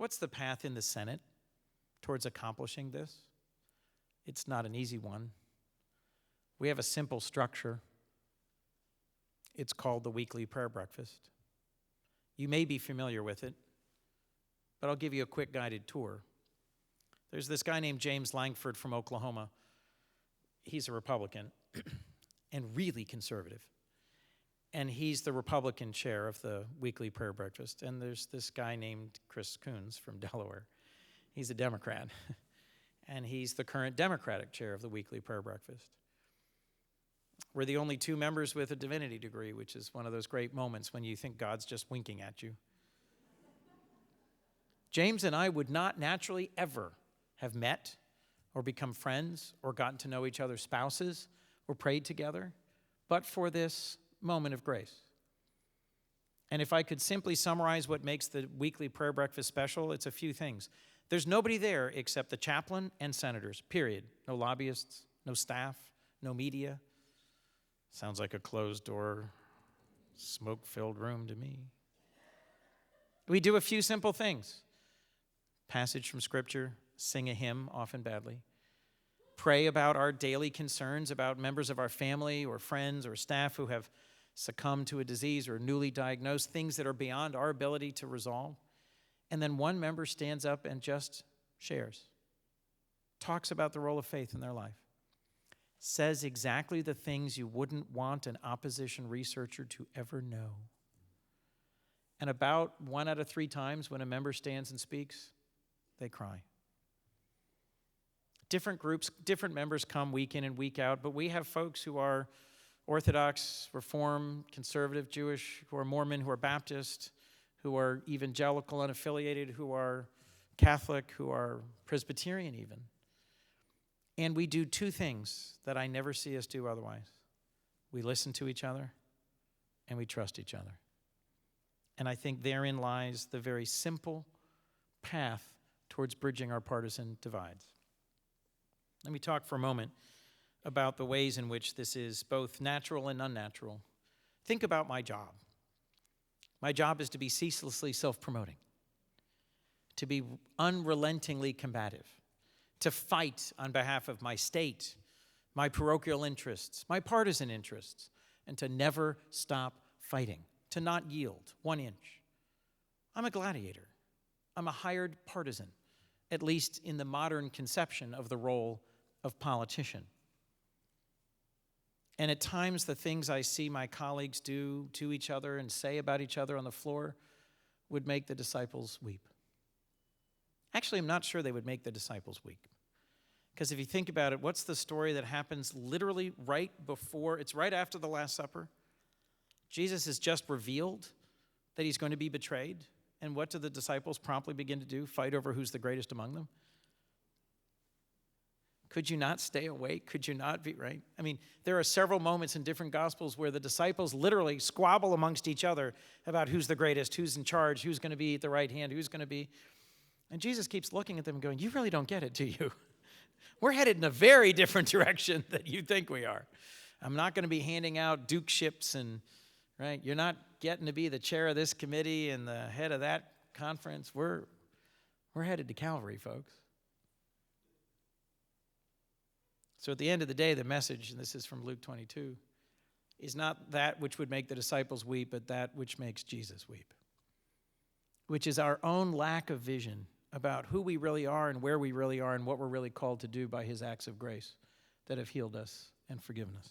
What's the path in the Senate towards accomplishing this? It's not an easy one. We have a simple structure. It's called the weekly prayer breakfast. You may be familiar with it, but I'll give you a quick guided tour. There's this guy named James Langford from Oklahoma. He's a Republican and really conservative. And he's the Republican chair of the weekly prayer breakfast. And there's this guy named Coons from Delaware. He's a Democrat. And he's the current Democratic chair of the weekly prayer breakfast. We're the only two members with a divinity degree, which is one of those great moments when you think God's just winking at you. James and I would not naturally ever have met or become friends or gotten to know each other's spouses or prayed together, but for this moment of grace. And if I could simply summarize what makes the weekly prayer breakfast special, it's a few things. There's nobody there except the chaplain and senators, period. No lobbyists, no staff, no media. Sounds like a closed-door, smoke-filled room to me. We do a few simple things. Passage from Scripture, sing a hymn, often badly. Pray about our daily concerns, about members of our family or friends or staff who have succumbed to a disease or newly diagnosed, things that are beyond our ability to resolve. And then one member stands up and just shares, talks about the role of faith in their life, says exactly the things you wouldn't want an opposition researcher to ever know. And about 1 out of 3 times when a member stands and speaks, they cry. Different groups, different members come week in and week out, but we have folks who are Orthodox, Reform, Conservative, Jewish, who are Mormon, who are Baptist, who are evangelical, unaffiliated, who are Catholic, who are Presbyterian even. And we do 2 things that I never see us do otherwise. We listen to each other, and we trust each other. And I think therein lies the very simple path towards bridging our partisan divides. Let me talk for a moment about the ways in which this is both natural and unnatural. Think about my job. My job is to be ceaselessly self-promoting, to be unrelentingly combative, to fight on behalf of my state, my parochial interests, my partisan interests, and to never stop fighting, to not yield 1 inch. I'm a gladiator. I'm a hired partisan, at least in the modern conception of the role of politician. And at times, the things I see my colleagues do to each other and say about each other on the floor would make the disciples weep. Actually, I'm not sure they would make the disciples weep. Because if you think about it, what's the story that happens literally right before, it's right after the Last Supper? Jesus has just revealed that he's going to be betrayed. And what do the disciples promptly begin to do? Fight over who's the greatest among them? Could you not stay awake? Could you not be, right? I mean, there are several moments in different Gospels where the disciples literally squabble amongst each other about who's the greatest, who's in charge, who's going to be at the right hand, who's going to be. And Jesus keeps looking at them and going, you really don't get it, do you? We're headed in a very different direction than you think we are. I'm not going to be handing out dukeships and, right? You're not getting to be the chair of this committee and the head of that conference. We're headed to Calvary, folks. So at the end of the day, the message, and this is from Luke 22, is not that which would make the disciples weep, but that which makes Jesus weep, which is our own lack of vision about who we really are and where we really are and what we're really called to do by his acts of grace that have healed us and forgiven us.